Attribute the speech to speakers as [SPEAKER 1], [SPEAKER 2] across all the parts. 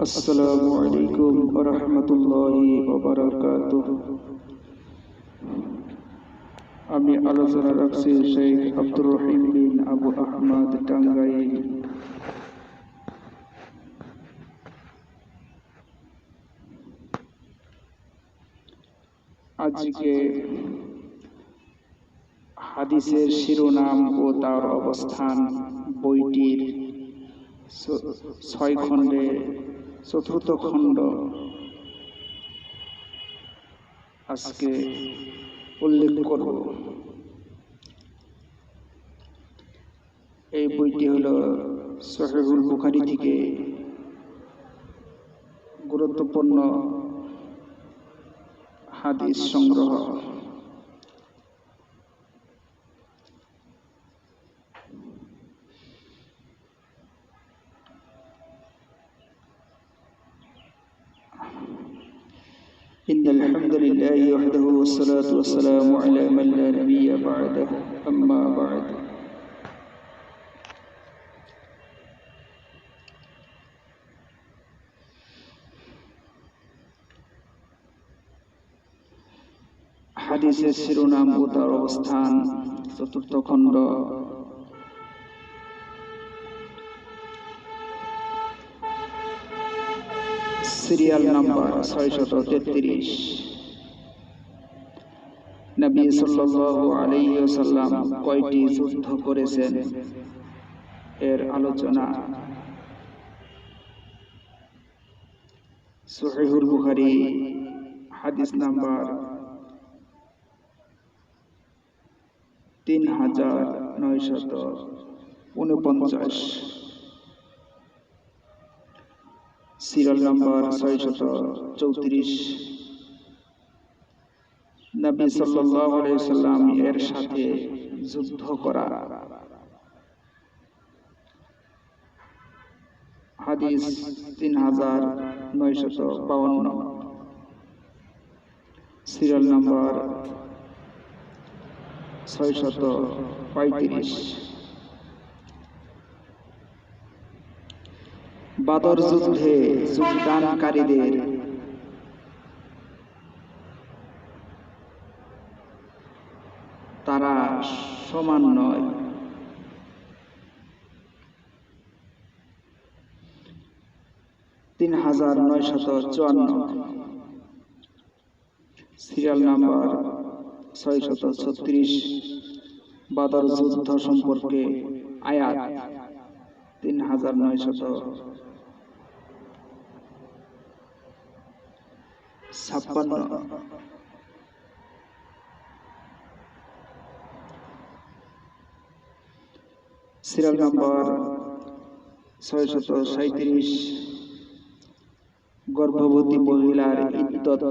[SPEAKER 1] আসসালামু আলাইকুম ওয়া রাহমাতুল্লাহি ওয়া বারাকাতুহু। আমি আলোচনা রাখছি শেখ আব্দুর রহিম বিন আবু আহমদ টাঙ্গাইল। আজকে হাদিসের শিরোনাম ও তার অবস্থান বইটির 6 খণ্ডে চতুর্থ খণ্ড আজকে উল্লেখ করব। এই বইটি হলো সহিহুল বুখারী থেকে গুরুত্বপূর্ণ হাদিস সংগ্রহ। ইন্নাল হামদুলিল্লাহি ওয়াহদাহু ওয়াসসালাতু ওয়াসসালামু আলা মান লা নাবিয়্যা বা'দাহু আম্মা বা'দ। হাদিসের শিরোনাম ও তার অবস্থান চতুর্থ খণ্ড। Serial number 633। নবী সাল্লাল্লাহু আলাইহি ওয়াসাল্লাম কয়টি যুদ্ধ করেছেন এর আলোচনা। সহিহুল বুখারী হাদিস নাম্বার 3949, সিরিয়াল নাম্বার 634। নবী সাল্লাল্লাহু আলাইহি ওয়াসাল্লাম এর সাথে যুদ্ধ করা। হাদিস 3952, সিরিয়াল নাম্বার 635। বদর যুদ্ধে যোগদানকারীদের তারা সমান নয়। তিন 3954, সিরিয়াল নাম্বার 636। বদর যুদ্ধ সম্পর্কে আয়াত 3956, সিরিয়াল নাম্বার 637। গর্ভবতী মহিলার ইদ্দত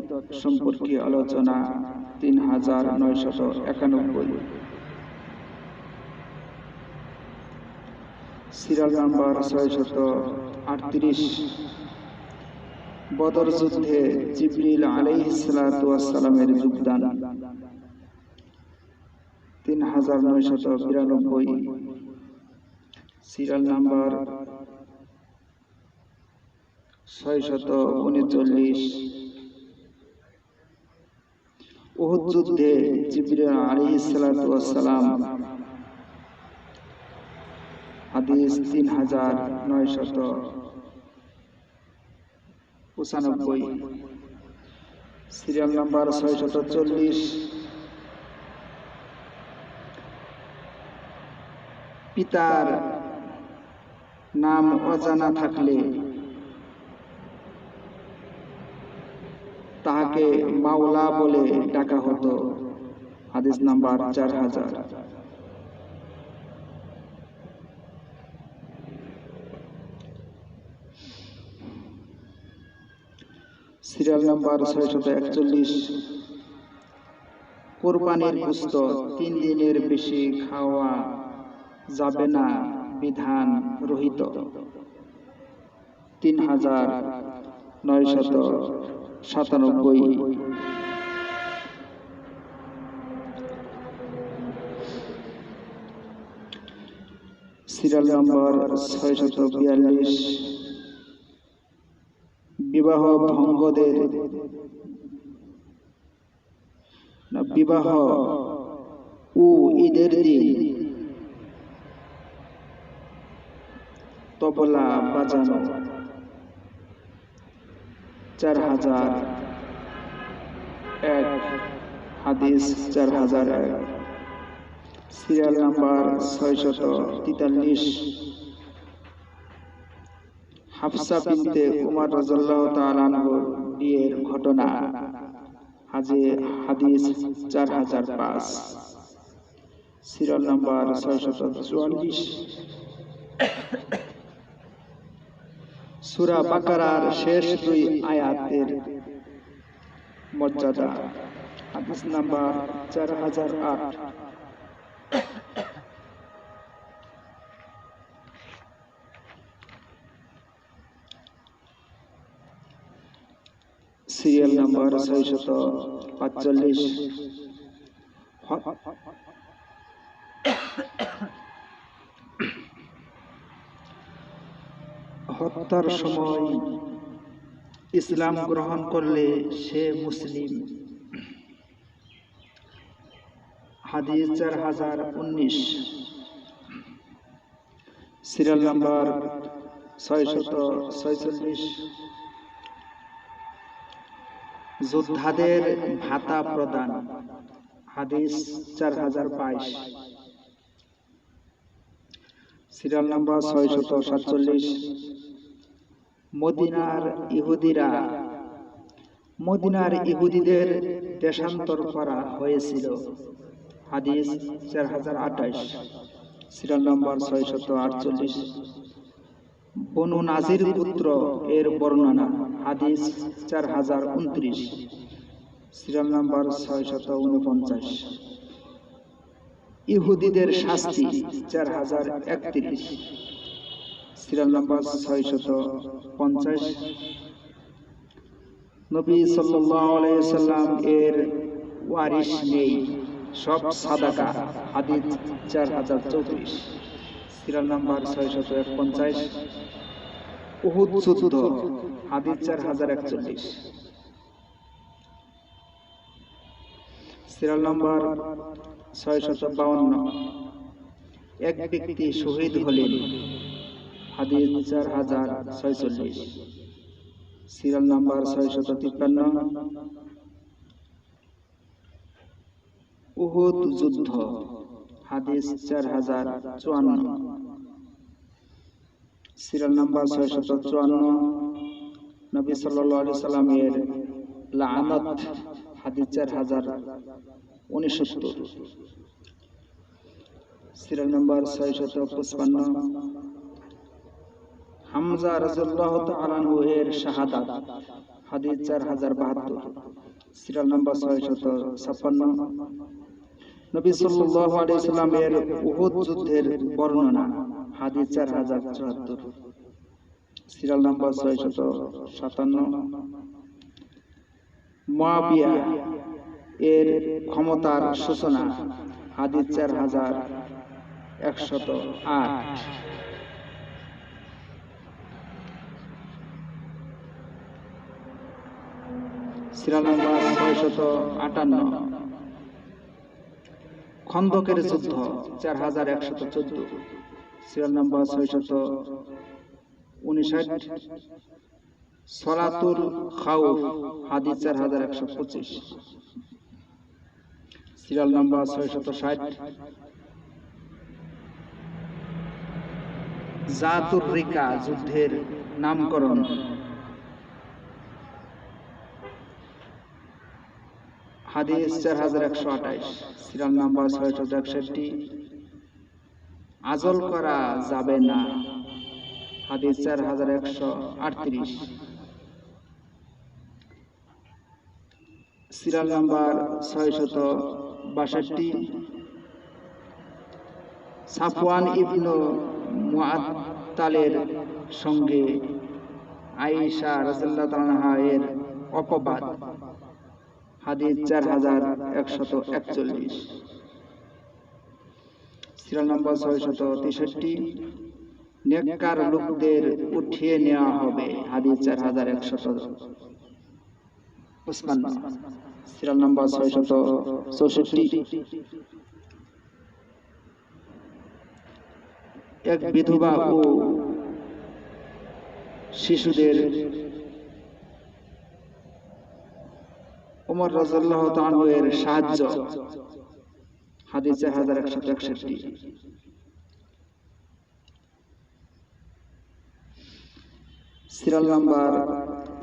[SPEAKER 1] সম্পর্কে আলোচনা 3991, সিরিয়াল নাম্বার 638। বদর যুদ্ধে জিবরিল আলাইহিস সালাতু ওয়াস সালামের যোগদান 3992, সিরিয়াল নাম্বার 639। উহুদ যুদ্ধে জিবরিল আলাইহিস সালাতু ওয়াস সালাম, হাদিস 3995, সিরিয়াল নাম্বার 640। পিতার নাম অজানা থাকলে তাহাকে মাওলা বলে ডাকা হতো, হাদিস নাম্বার 4000। Serial number 641। কোরবানির গোশত 3 দিনের বেশি খাওয়া যাবে না বিধান রহিত, 3997। Serial number 642। বিবাহ ভঙ্গদের বিবাহ ও ঈদের দিন তবলা বাজানো 4001 হাদিস 4001 সিরিয়াল নাম্বার 643 হাফসা বিনতে উমর রাদিয়াল্লাহু তাআলা আনহুর বিয়ের ঘটনা হাদিস 4005 সিরিয়াল নাম্বার 644 সূরা বাকারার শেষ 2 আয়াতের মর্যাদা হাদিস নাম্বার 4008 সিরিয়াল নাম্বার 645 হত্যার সময় ইসলাম গ্রহণ করলে সে মুসলিম হাদিস 4019 সিরিয়াল নাম্বার 646 যোদ্ধাদের ভাতা প্রদান হাদিস 4022 সিরিয়াল নাম্বার 647 মদিনার ইহুদিদের দেশান্তর করা হয়েছিল হাদিস 4028 সিরিয়াল নাম্বার 648 বনু নাজির পুত্র এর বর্ণনা হাদিস 4029 সিরিয়াল নাম্বার 649 ইহুদিদের শাস্তি 4031 সিরিয়াল নাম্বার 650 নবী সাল্লাল্লাহু আলাইহি ওয়াসাল্লাম এর ওয়ারিশ নেই সব সাদাকা হাদিস 4034 সিরিয়াল নাম্বার 651 উহুদ যুদ্ধ হাদিস 4041 সিরিয়াল নাম্বার 652 এক ব্যক্তি শহীদ হলেন হাদিস 4046 সিরিয়াল নাম্বার 653 উহুদ যুদ্ধ হাদিস 4054 সিরিয়াল নাম্বার 654 নবী সাল্লাল্লাহু আলাইহি সাল্লামের লানত হাদিস 4069 সিরিয়াল নাম্বার 655 হামজা রাদিয়াল্লাহু তাআলা আনহু এর শাহাদাত হাদিস 4072 সিরিয়াল নাম্বার 656 নবী সাল্লাল্লাহু আলাইহি সাল্লামের উহুদ যুদ্ধের বর্ণনা হাদিস 4074 সিরিয়াল নাম্বার 657 মুয়াবিয়া এর ক্ষমতার সূচনা হাদিস 4108 সিরিয়াল নাম্বার 658 খন্দকের যুদ্ধ 4114 সিরিয়াল নাম্বার 659 সলাতুল খাউফ হাদিস 4125 সিরিয়াল নাম্বার 660 জাতুর রিকা যুদ্ধের নামকরণ হাদিস 4128 সিরিয়াল নাম্বার 661 আজল করা যাবে না হাদিস 4138 সিরিয়াল নাম্বার 662 সাফওয়ান ইবনে মুআত্তালের সঙ্গে আয়েশা রাদিয়াল্লাহু আনহা এর অপবাদ হাদিস 4141 সিরিয়াল নাম্বার 663 নেককার লোকদের উঠিয়ে নেওয়া হবে। হাদিস 4155। Serial number 664। এক বিধবা ও শিশুদের ওমর রাদিয়াল্লাহু তাআলা এর সাহায্য। হাদিস 4161। Serial number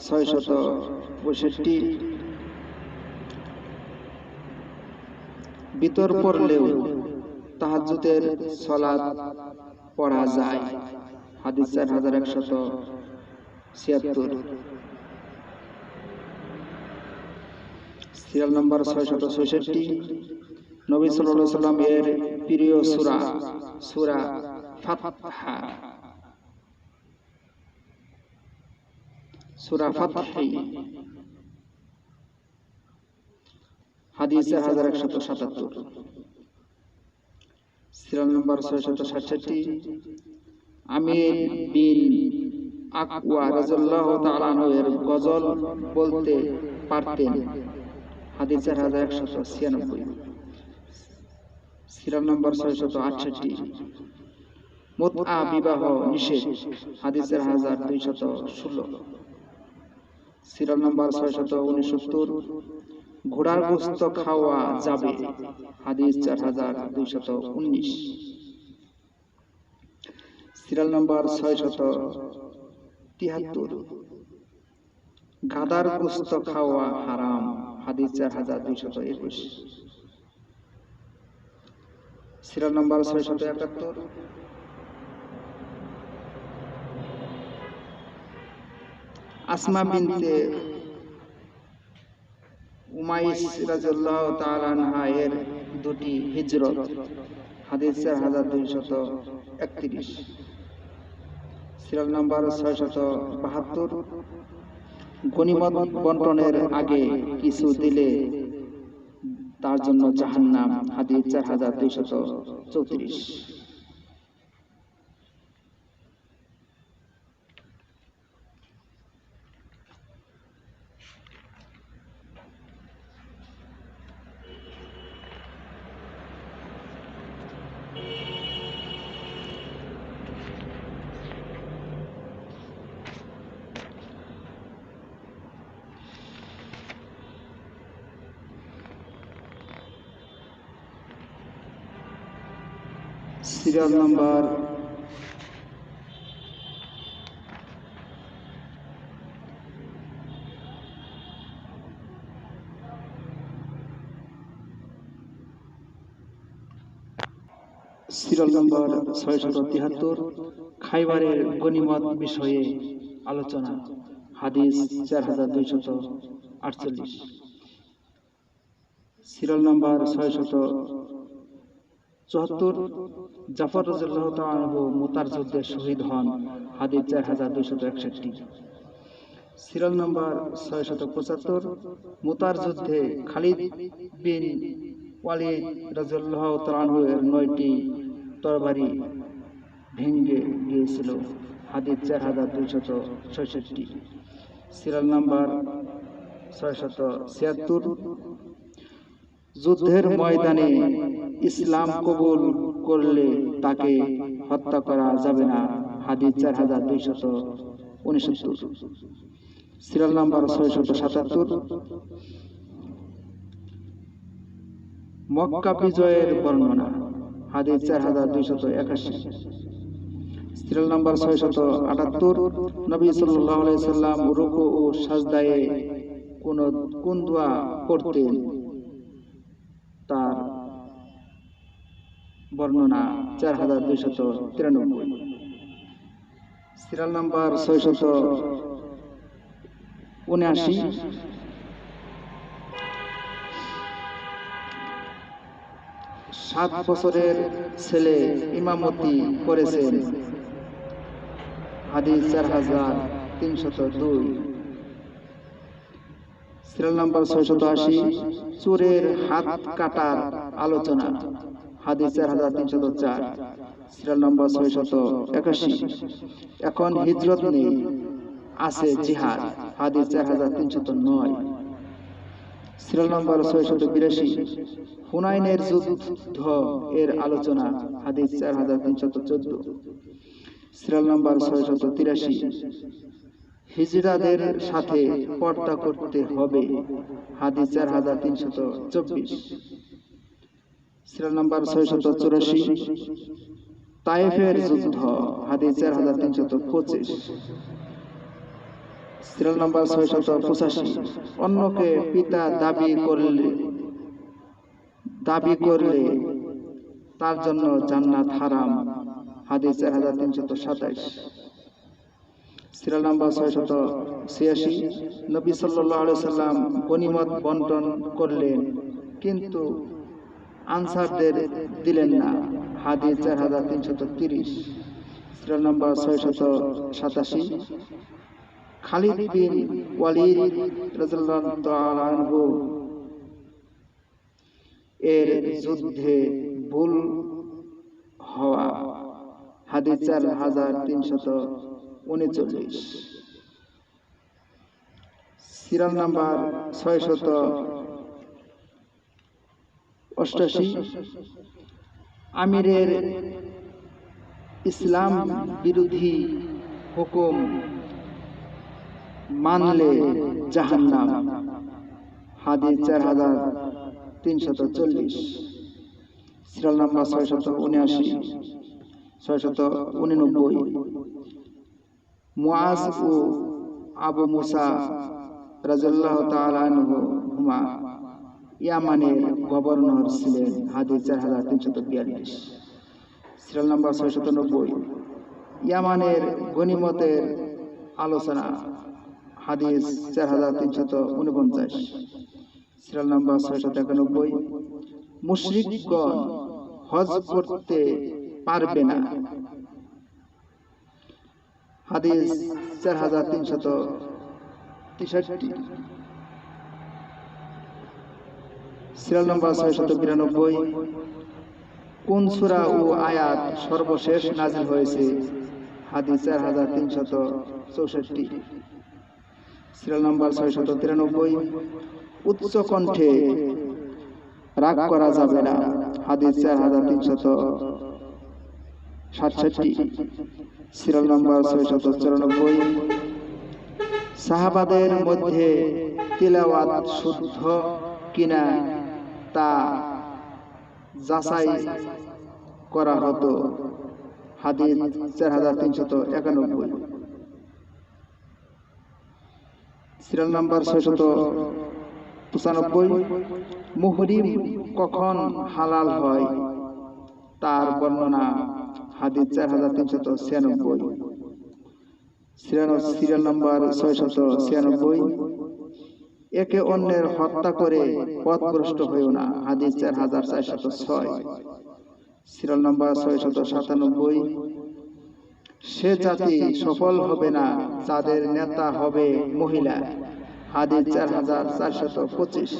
[SPEAKER 1] 662। বিতর পড়লেও তাহাজ্জুদের সালাত পড়া যায়। হাদিস 4176। Serial number 666। নবী সাল্লাল্লাহু আলাইহি ওয়াসাল্লাম এর প্রিয় সূরা সূরা ফাতহা। সূরা ফাতহি। হাদিস 4177। Serial number 667। আমির বিন আকওয়া রাদিয়াল্লাহু তাআলা আনহু এর গজল বলতে পারতেন। হাদিস 4196। Serial number 668। মুতআ বিবাহ নিষেধ। হাদিস 1216। Serial number 669। ঘোড়ার গোশত খাওয়া যাবে। হাদিস 4219। Serial number 673। গাধার গোশত খাওয়া হারাম। হাদিস 4221। Serial number 671। আসমা বিনতে উমাইস রাদিয়াল্লাহু তাআলা আনহা এর দুটি হিজরত। হাদিস 4231। Serial number 672। গনিমত বন্টনের আগে কিছু দিলে তার জন্য জাহান্নাম। হাদিস 4234। Serial number 673। খাইবারের গনিমত বিষয়ে আলোচনা। হাদিস 4248। Serial number 674। জাফর রাদিয়াল্লাহু তাআলা আনহু মুতার যুদ্ধে শহীদ হন। হাদিস 4261। Serial number 675। মুতার যুদ্ধে খালিদ বিন ওয়ালিদ রাদিয়াল্লাহু তাআলা আনহু এর 9টি তরবারি ভেঙে গিয়েছিল। হাদিস 4266। Serial number 676। যুদ্ধের ময়দানে ইসলাম কবুল করলে তাকে হত্যা করা যাবে না। হাদিস 4269। Serial number 677। মক্কা বিজয়ের বর্ণনা। হাদিস 4281। Serial number 678। নবী সাল্লাল্লাহু আলাইহি সাল্লাম রুকু ও সাজদায়ে কোন দোয়া পড়তেন তার বর্ণনা 4293। Serial number 679। সাত বছরের ছেলে ইমামতি করেছেন। হাদিস 4302। Serial number 680। চোরের হাত কাটার আলোচনা। হাদিস 4304। Serial number 681। এখন হিজরত নেই, আছে জিহাদ, হাদিস 4309। Serial number 682। হুনাইনের যুদ্ধ এর আলোচনা, হাদিস 4314। Serial number 683। হিজড়াদের সাথে পর্দা করতে হবে, হাদিস 4324। Serial number 684। তায়েফের যুদ্ধ, হাদিস 4325। Serial number 685। অন্যকে পিতা দাবি করলে তার জন্য জান্নাত হারাম, হাদিস 4327। Serial number 686। নবী সাল্লাল্লাহু আলাইহি সাল্লাম গনিমত বন্টন করলেন কিন্তু আনসারদের দিলেন না, হাদিস 4330। Serial number 687। খালিদ বিন ওয়ালিদ রাদিয়াল্লাহু তাআলা আনহু এর যুদ্ধে ভুল হওয়া, হাদিস 4339। Serial number 688। আমিরের ইসলাম বিরোধী হুকুম মানলে জাহান্নাম, হাদিস 4340। Serial number 679। 689। মুআজ ও আবু মুসা রাদিয়াল্লাহু তাআলা আনহুমা ইয়ামানের গভর্নর ছিলেন, হাদিস 4342। Serial number 690। ইয়ামানের গনিমতের আলোচনা, হাদিস 4349। Serial number 691। মুশরিকগণ হজ করতে পারবে না, হাদিস 4363। Serial number 692। কোন সূরা ও আয়াত সর্বশেষ নাযিল হয়েছে, হাদিস 4364। Serial number 693। উচ্চ কণ্ঠে রাগ করা যাবে না, হাদিস 4367। Serial number 694। সাহাবাদের মধ্যে তিলাওয়াত শুদ্ধ কিনা তা যাচাই করা হতো, হাদিস 4391। Serial number 695। মুহরিম কখন হালাল হয় তার বর্ণনা, হাদিস 4396। Serial number 696। একে অন্যের হত্যা করে পথভ্রষ্ট হইও না, হাদিস 4406। Serial number 697। সে জাতি সফল হবে না যাদের নেতা হবে মহিলা, হাদিস 4425।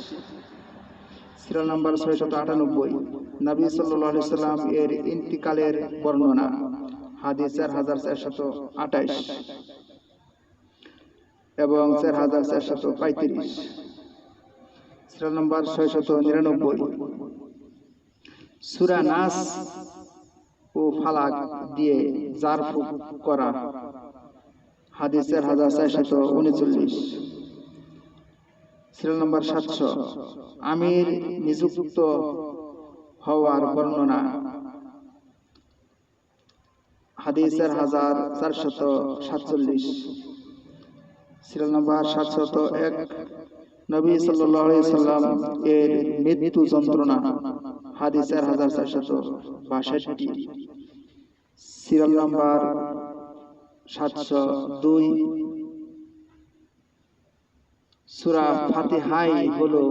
[SPEAKER 1] Serial number 698। নবী সাল্লাল্লাহু আলাইহি সাল্লাম এর ইন্তিকালের বর্ণনা, হাদিস 4428 এবং 4435। Serial number 699। সূরা নাস ও ফালাক দিয়ে জারফুক করা, হাদিস 4439। Serial number 700। আমির নিযুক্ত হওয়ার বর্ণনা, হাদিস 4447। Serial number 701। নবী সাল্লাল্লাহু আলাইহি সাল্লাম এর মৃত্যু যন্ত্রণা, হাদিস 4462। Serial number 702। সূরা ফাতিহাই হলো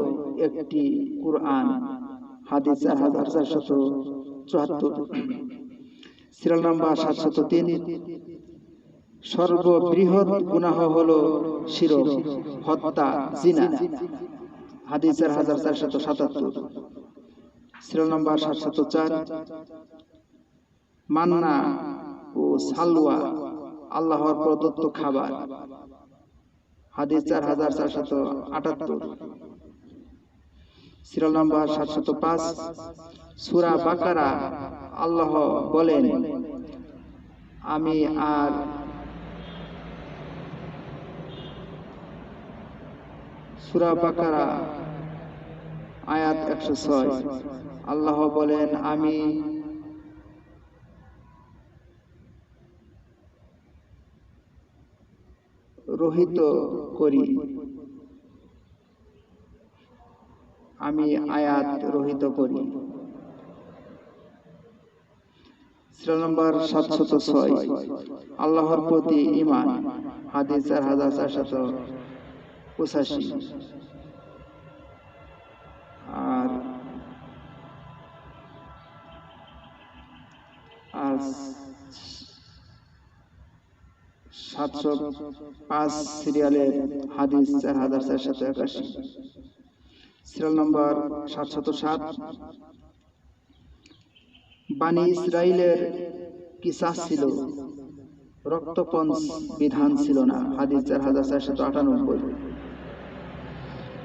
[SPEAKER 1] একটি কুরআন, হাদিস 4474। Serial number 703। সর্ববৃহৎ গুনাহ হলো শিরক, হত্যা, জিনা, হাদিস 4477। সিরিয়াল নাম্বার 704 মান্না ও সালওয়া আল্লাহর প্রদত্ত খাবার, হাদিস 4478। সিরিয়াল নাম্বার 705 সূরা বাকারা আল্লাহ বলেন, আমি আর সূরা বাকারা আয়াত 106 আল্লাহ বলেন, আমি রহিত করি, আমি আয়াত রহিত করি। সিরিয়াল নাম্বার 706 আল্লাহর প্রতি ঈমান, হাদিস 4485। আর 705 সিরিয়ালের হাদিস 4481। সিরিয়াল নাম্বার 707 বানি ইসরাইলের কিসাস ছিল, রক্তপঞ্চ বিধান ছিল না, হাদিস 4498।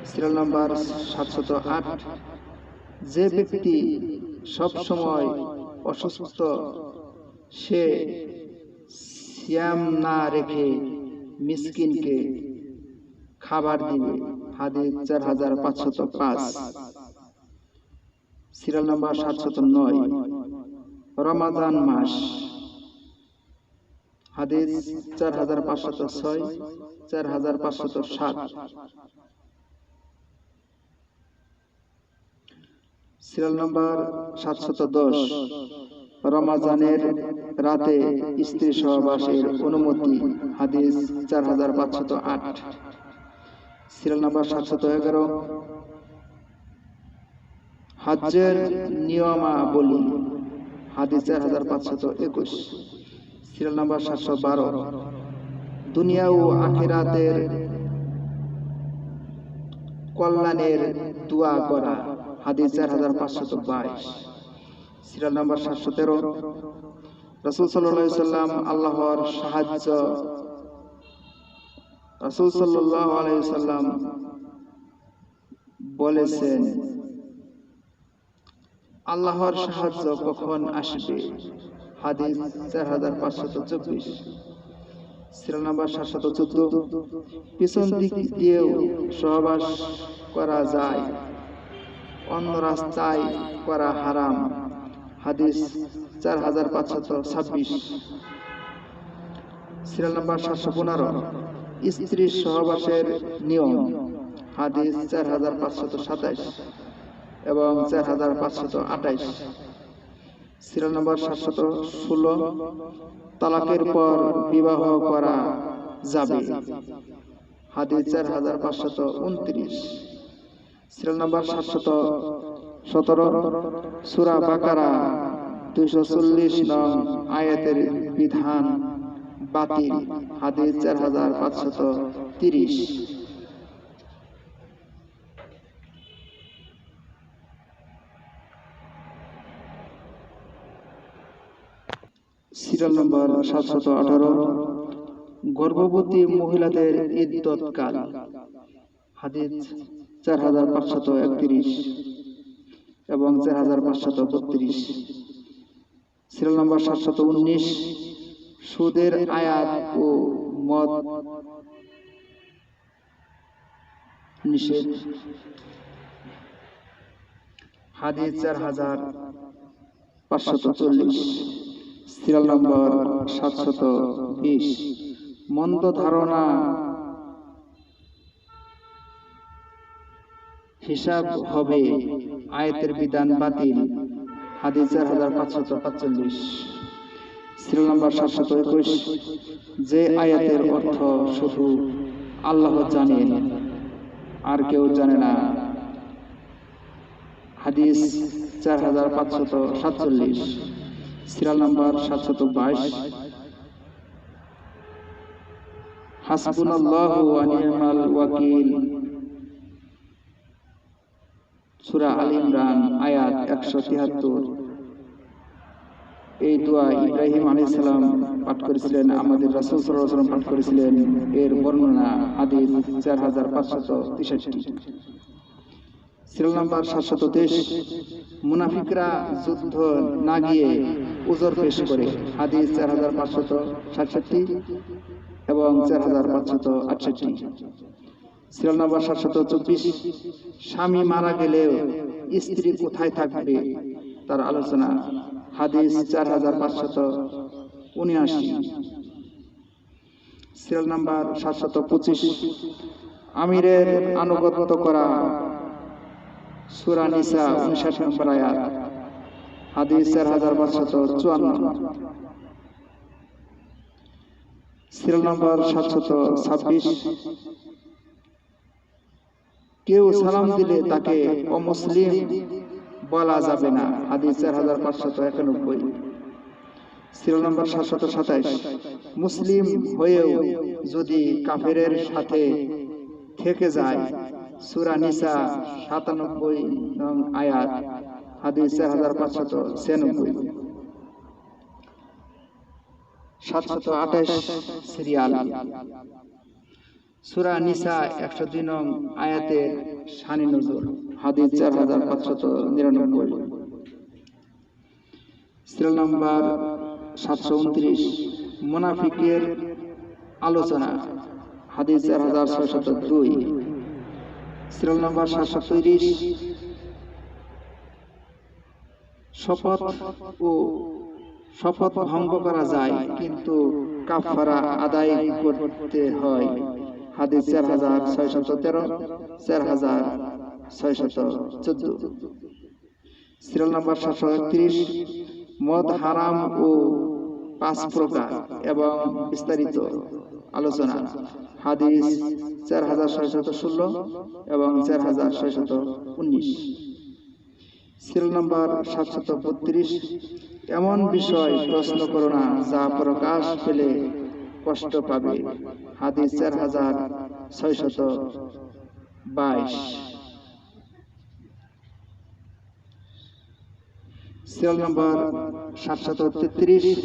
[SPEAKER 1] সিরিয়াল নাম্বার 708 যে ব্যক্তি সব সময় অসুস্থ সে সিয়াম না রেখে মিসকিনকে খাবার দিবে, হাদিস 4505। সিরিয়াল নাম্বার 709 রমাদান মাস, হাদিস 4506 4507। সিরিয়াল নাম্বার 710 রমজানের রাতে স্ত্রী সহবাসের অনুমতি, হাদিস 4508। সিরিয়াল নাম্বার 711 হজ্জের নিয়মাবলী, হাদিস 4521। সিরিয়াল নাম্বার 712 দুনিয়া ও আখিরাতের কল্যাণের দোয়া করা, হাদিস 4522। সিরিয়াল নাম্বার 713 রাসূল সাল্লাল্লাহু আলাইহি সাল্লাম আল্লাহর সাহায্য, রাসূল সাল্লাল্লাহু আলাইহি সাল্লাম বলেছেন, আল্লাহর সাহায্য কখন আসবে, হাদিস 4524। সিরিয়াল নাম্বার 714 পিছন দিক দিয়েও সহবাস করা যায়, অন্য রাস্তায় করা হারাম, হাদিস 4526। সিরিয়াল নাম্বার 715 স্ত্রীর সহবাসের নিয়ম, হাদিস 4527 এবং 4528। সিরিয়াল নাম্বার 716 তালাকের পর বিবাহ করা যাবে, হাদিস 4529। সিরিয়াল নাম্বার 717 সূরা বাকারা 240 নং আয়াতের বিধান বাতিল, হাদিস 4530। সিরিয়াল নাম্বার 718 গর্ভবতী মহিলাদের ইদ্দতকাল, হাদিস 4531 এবং 4532। সিরিয়াল নাম্বার 719 সুদের আয়াত ও মদ নিষেধ, হাদিস 4540। সিরিয়াল নাম্বার 720 মন্দ ধারণা হিসাব হবে, আয়াতের বিধান বাতিল, হাদিস 4545। সিরিয়াল নাম্বার 721 যে আয়াতের অর্থ শুধু আল্লাহ জানেন আর কেউ জানে না, হাদিস 4547। সিরিয়াল নাম্বার 722 হাসবুনাল্লাহু ওয়া নি'মাল ওয়াকিল, সূরা আলী ইমরান আয়াত 173। এই দোয়া ইব্রাহিম আলাইহিস সালাম পাঠ করেছিলেন, আমাদের রাসূল সাল্লাল্লাহু আলাইহি ওয়াসাল্লাম পাঠ করেছিলেন। এর বর্ণনা হাদিস 4563। Serial number 723। মুনাফিকরা যুদ্ধ না গিয়ে উযর পেশ করে, হাদিস 4567 এবং 4568। Serial number 724। স্বামী মারা গেলেও স্ত্রী কোথায় থাকবে তার আলোচনা, হাদিস 4579। Serial number 725। আমিরের আনুগত্য করা, সূরা নিসা 59 নম্বর আয়াত, হাদিস 4554। Serial number 726। কেউ সালাম দিলে তাকে অমুসলিম বলা যাবে না, হাদিস 4591। Serial number 727। মুসলিম হয়েও যদি কাফেরের সাথে থেকে যায়, সূরা নিসা 97 নং আয়াত, হাদিস 4596। 728 সিরিয়াল, সূরা নিসা 102 নং আয়াতের শানে নজুল, হাদিস 4599। Serial number 729। মুনাফিকের আলোচনা, হাদিস 4602। Serial number 730। শপথ ভঙ্গ করা যায় কিন্তু কাফারা আদায় করতে হয়, হাদিস 4613 4614। Serial number 731। মদ হারাম ও 5 প্রকার এবং বিস্তারিত আলোচনা, হাদিস 4616 এবং 4619। Serial number 732। এমন বিষয় প্রশ্ন করো না যা প্রকাশ পেলে কষ্ট পাবে, হাদিস 4622। Serial number 733।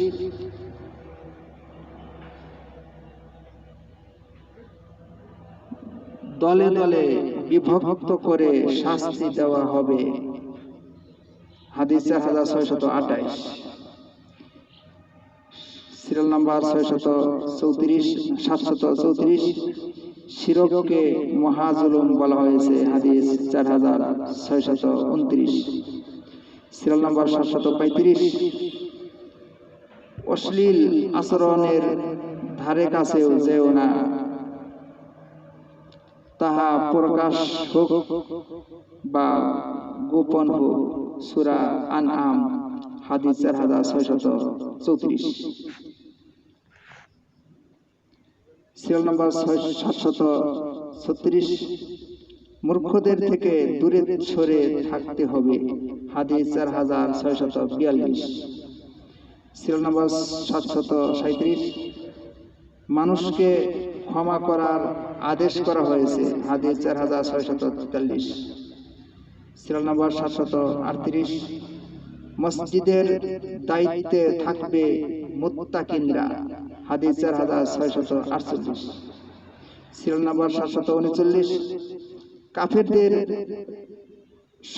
[SPEAKER 1] দলে দলে বিভক্ত করে শাস্তি দেওয়া হবে, হাদিস 4628। Serial number 734। শিরককে মহাজুলুম বলা হয়েছে, হাদিস 4629। Serial number 735। অশ্লীল আচরণের ধারে কাছেও যেও না, তাহা প্রকাশ হোক বা গোপন হোক, সূরা আনআম, হাদিস 4634। Serial number 736। মূর্খদের থেকে দূরে সরে থাকতে হবে, হাদিস 4642। Serial number 737। মানুষকে ক্ষমা করার আদেশ করা হয়েছে, হাদিস 4643। Serial number 738। মসজিদের দায়িত্বে থাকবে মুত্তাকিনরা, হাদিস 4648। Serial number 739। কাফেরদের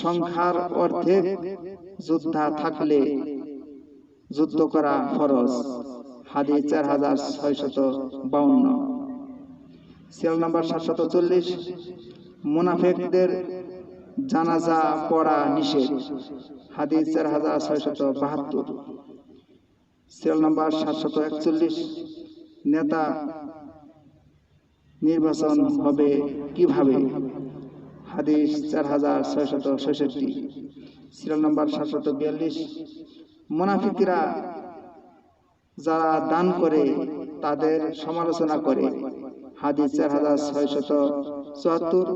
[SPEAKER 1] সংখ্যার অর্ধেক যোদ্ধা থাকলে যুদ্ধ করা ফরজ, হাদিস 4652। Serial number 740। মুনাফিকদের জানাজা পড়া নিষেধ, হাদিস 4672। Serial number 741। নেতা নির্বাচন হবে কিভাবে, হাদিস 4666। Serial number 742। মুনাফিকরা যারা দান করে তাদের সমালোচনা করে, হাদিস 4674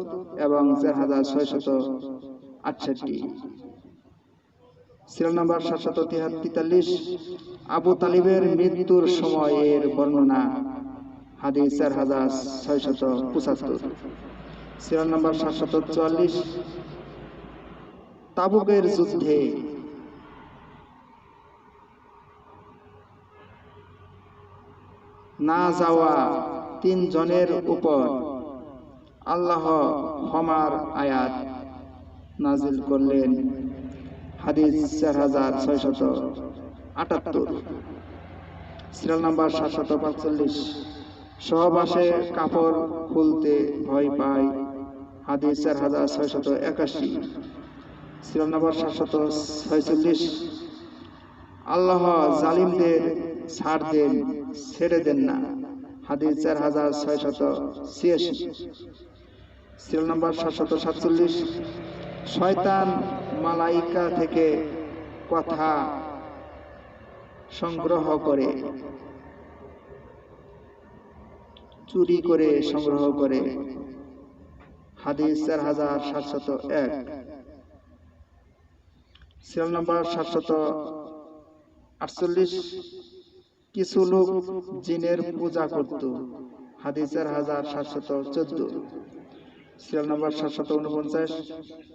[SPEAKER 1] এবং 4668। Serial number 743। আবু তালিবের মৃত্যুর সময়ের বর্ণনা, হাদিস 4675। Serial number 744। তাবুকের যুদ্ধে না যাওয়া 3 জনের উপর আল্লাহ ক্ষমার আয়াত নাজিল করলেন। হাদিস 4678। Serial number 745। সহবাসে কাপড় খুলতে ভয় পায়। হাদিস 4681। Serial number 746। আল্লাহ জালিমদের ছেড়ে দেন না। হাদিস 4686। Serial number 747। শয়তান মালাইকা থেকে কথা সংগ্রহ করে, চুরি করে সংগ্রহ করে। হাদিস 4701। Serial number 748। কিছু লোক জিনের পূজা করত। হাদিস 4714। Serial number 749।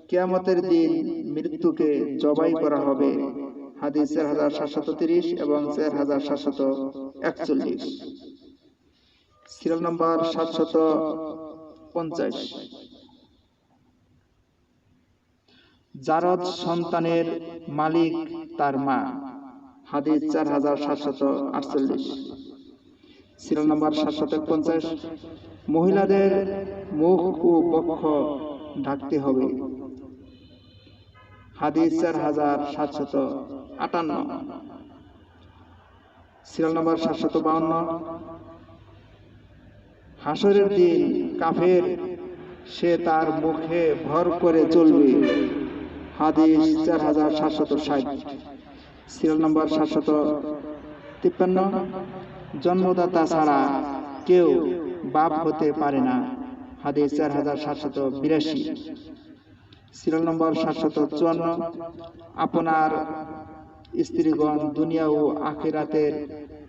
[SPEAKER 1] কিয়ামতের দিন মৃত্যুকে জবাই করা হবে। হাদিস 4730 এবং 4741। Serial number 750। জারদ সন্তানের মালিক তার মা। হাদিস 4748। Serial number 751। মহিলাদের মুখ ও বক্ষ ঢাকতে হবে। হাদিস 4758। Serial number 752। হাসরের দিন কাফের সে তার মুখে ভর করে চলবে। হাদিস 4760। Serial number 753। জন্মদাতা ছাড়া কেউ বাপ হতে পারে না। হাদিস 4782। Serial number 754। আপনার স্ত্রীগণ দুনিয়া ও আখিরাতের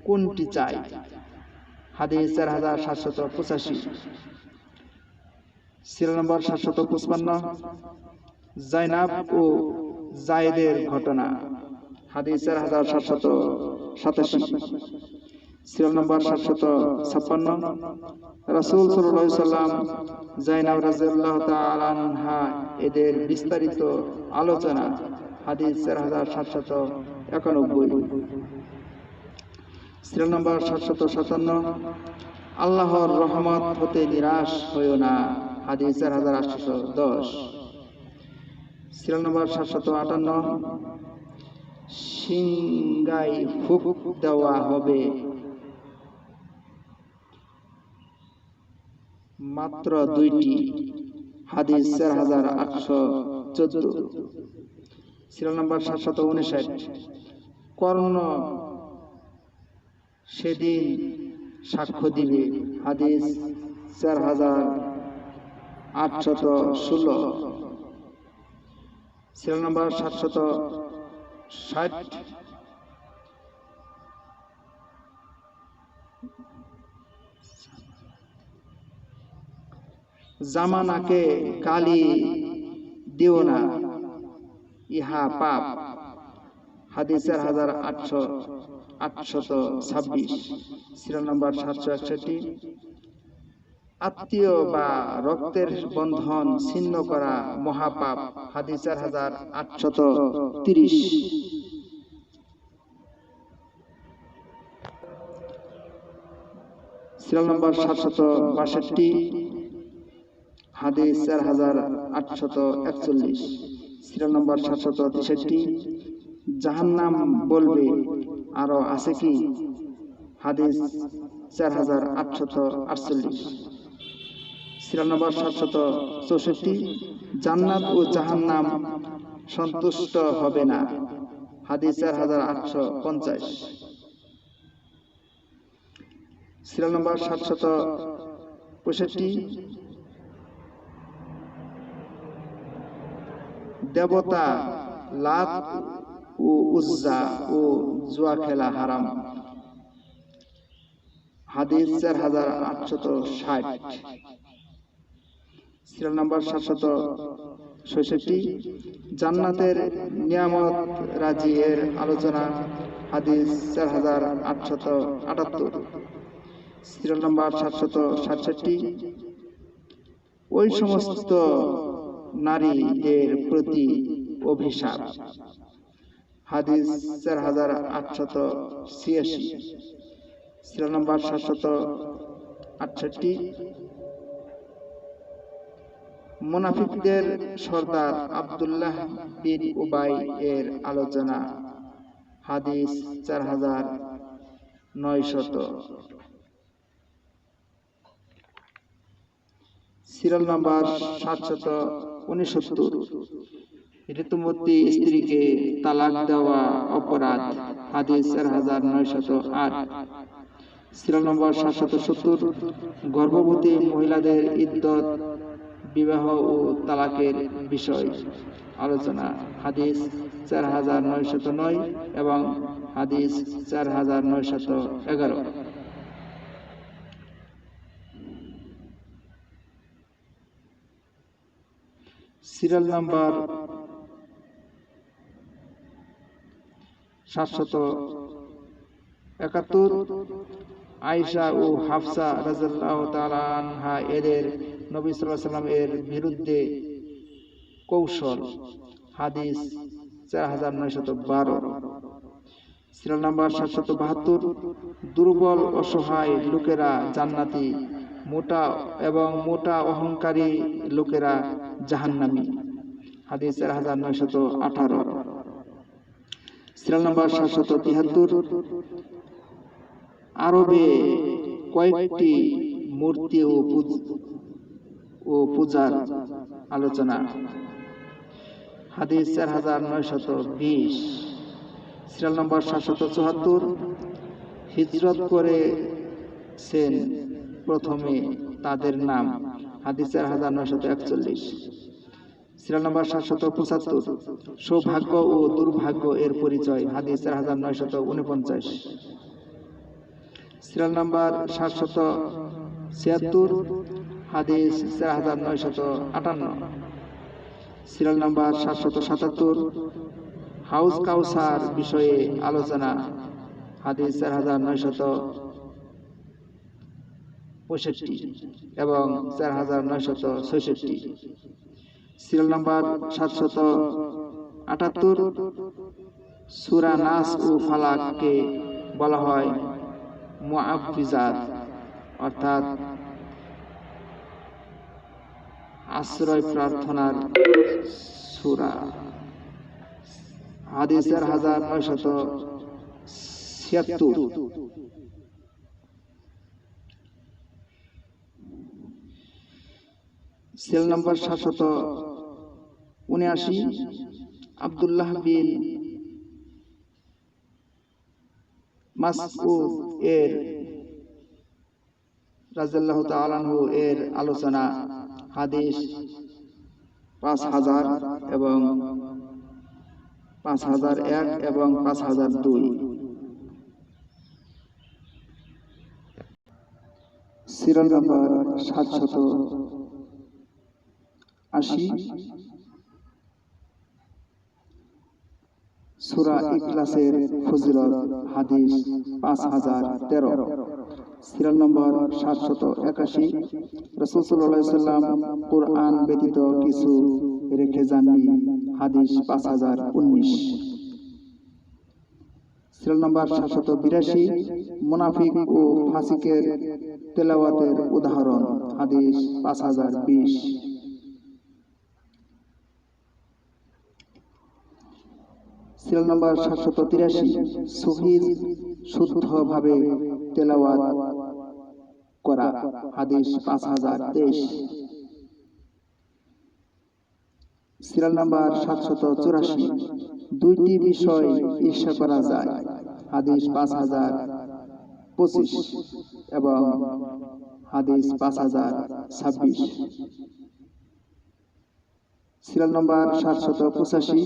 [SPEAKER 1] কোনটি চাই? হাদিস 4785। Serial number 755। জাইনাব ও জায়েদের ঘটনা। হাদিস 4787। Serial number 756। রাসূল সাল্লাল্লাহু আলাইহি সাল্লাম জাইনাব রাদিয়াল্লাহু তাআলা আনহা এদের বিস্তারিত আলোচনা। হাদিস 4791। Serial number 757। আল্লাহর রহমত হতে নিরাশ হইও না। হাদিস 4810। Serial number 758। সিংগায় ফুক দেওয়া হবে মাত্র 2টি। হাদিস 4814। Serial number 759। কর্ণ সেদিন সাক্ষ্য দিবে। হাদিস 4816। Serial number 760। জামানাকে গালি দিও না, ইহা পাপ। হাদিস 4826। Serial number 761। আত্মীয় বা রক্তের বন্ধন ছিন্ন করা মহাপাপ। হাদিস 4830। Serial number 762। হাদিস 4841। Serial number 763। জাহান্নাম বলবে আরো আছে কি? হাদিস 4848। Serial number 764। জান্নাত ও জাহান্নাম সন্তুষ্ট হবে না। হাদিস 4850। Serial number 765। দেবতা লাত ও উজ্জা ও জুয়া খেলা হারাম। হাদিস 4860। সিরিয়াল নম্বর 66 জান্নাতের নিয়ামত রাজি এর আলোচনা, হাদিস 4878। সিরিয়াল নাম্বার 767 ওই সমস্ত নারীদের প্রতি অভিশাপ, হাদিস 4886। সিরিয়াল নাম্বার 768 মুনাফিকদের সর্দার আব্দুল্লাহ বিন উবাই এর আলোচনা, হাদিস 4900। সিরিয়াল নাম্বার 769 ঋতুমতী স্ত্রীকে তালাক দেওয়া অপরাধ, হাদিস 4908। সিরিয়াল নম্বর 770 গর্ভবতী মহিলাদের ইদ্দত, বিবাহ ও তালাকের বিষয় আলোচনা, হাদিস 4909 এবং হাদিস 4911। সিরিয়াল নাম্বার 771 আয়েশা ও হাফসা রাদিয়াল্লাহু তাআলা আনহা এদের নবী সাল্লাল্লাহু আলাইহি ওয়াসাল্লাম এর বিরুদ্ধে কৌশল, হাদিস 4912। সিরিয়াল নাম্বার 772 দুর্বল অসহায় লোকেরা জান্নাতি, মোটা অহংকারী লোকেরা জাহান্নামী, হাদিস 4918। সিরিয়াল নাম্বার 773 আরবে কয়েকটি মূর্তি ও পূজার আলোচনা, হাদিস 4920। সিরিয়াল নাম্বার 774 হিজরত করেছেন প্রথমে তাদের নাম, হাদিস 4941। সিরিয়াল নাম্বার 775 সৌভাগ্য ও দুর্ভাগ্য এর পরিচয়, হাদিস 4949। সিরিয়াল নাম্বার 776 হাদিস 4958। সিরিয়াল নাম্বার 777 হাউস কাউসার বিষয়ে আলোচনা, হাদিস 4965 এবং 4966। সিরিয়াল নাম্বার 778 সূরা নাস ও ফালাককে বলা হয় মুআফফিজাত, অর্থাৎ আশ্রয় প্রার্থনার সূরা, হাদিস 4976। সিরিয়াল নাম্বার 779 আব্দুল্লাহ বিন মাসউদ এর রাদিয়াল্লাহু তাআলা আনহু এর আলোচনা, হাদিস 5000 এবং 5001 এবং 5002। সিরিয়াল নাম্বার 780 সূরা ইখলাসের ফজিলত, হাদিস 5013। সিরিয়াল নম্বর 781 রাসূল সাল্লাল্লাহু আলাইহি ওয়াসাল্লাম কুরআন ব্যতীত কিছু রেখে যাননি, হাদিস 5019। সিরিয়াল নম্বর 782 মুনাফিক ও ফাসিকের তেলাওয়াতের উদাহরণ, হাদিস 5020। সিরিয়াল নম্বর 783 সহিহ শুদ্ধভাবে তেলাওয়াত করা, হাদিস 5023। সিরিয়াল নাম্বার 784 দুইটি বিষয় ঈর্ষা করা যায়, হাদিস 5025 এবং হাদিস 5026। সিরিয়াল নাম্বার 785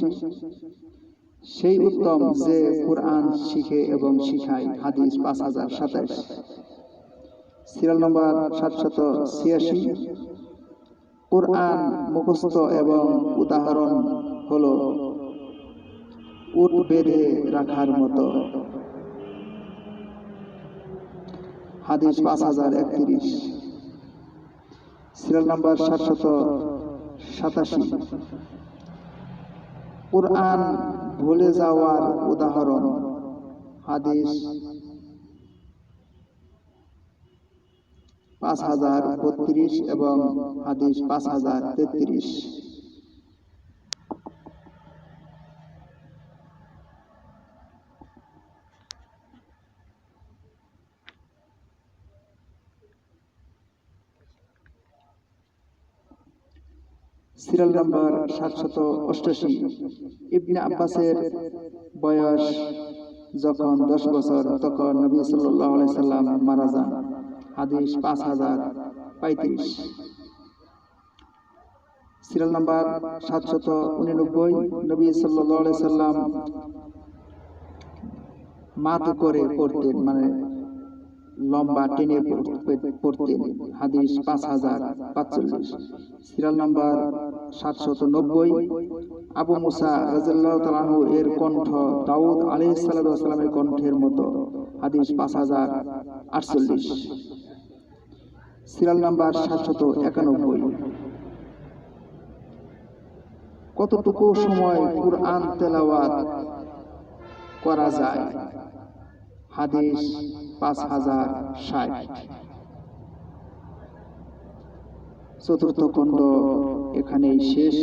[SPEAKER 1] সেই উত্তম যে কুরআন শিখে এবং শিখায়, হাদিস 5027। সিরিয়াল নম্বর 786 কুরআন মুখস্থ এবং উদাহরণ হলো উট বেঁধে রাখার মতো। হাদিস 5031। Serial number 787। কুরআন ভুলে যাওয়ার উদাহরণ। হাদিস 5032 এবং হাদিস 5033। Serial number 788। ইবনে আব্বাসের বয়স যখন 10 বছর তখন নবী সাল্লাল্লাহু আলাইহি সাল্লাম মারা যান। হাদিস 5035। Serial number 789। নবী সাল্লাল্লাহু আলাইহি সাল্লাম মাথ করে পড়তেন, মানে লম্বা টেনে পড়তেন। হাদিস 5045। Serial number 790। আবু মুসা রাদিয়াল্লাহু তাআলা আনহু এর কণ্ঠ দাউদ আলাইহিস সালামের কণ্ঠের মতো। হাদিস 5048। Serial number 791। কতটুকু সময় কুরআন তেলাওয়াত করা যায়? হাদিস 5060। চতুর্থ খণ্ড এখানেই শেষ।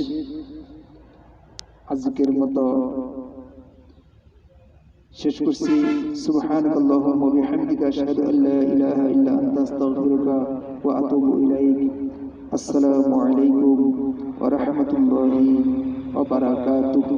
[SPEAKER 1] আজকের মতো শেষ করছি। সুবহানাকাল্লাহুম্মা ওয়া বিহামদিকা আশহাদু আল্লা ইলাহা ইল্লা আনতা আস্তাগফিরুকা ওয়া আতুবু ইলাইক। আসসালামু আলাইকুম ওয়া রাহমাতুল্লাহি ওয়া বারাকাতুহু।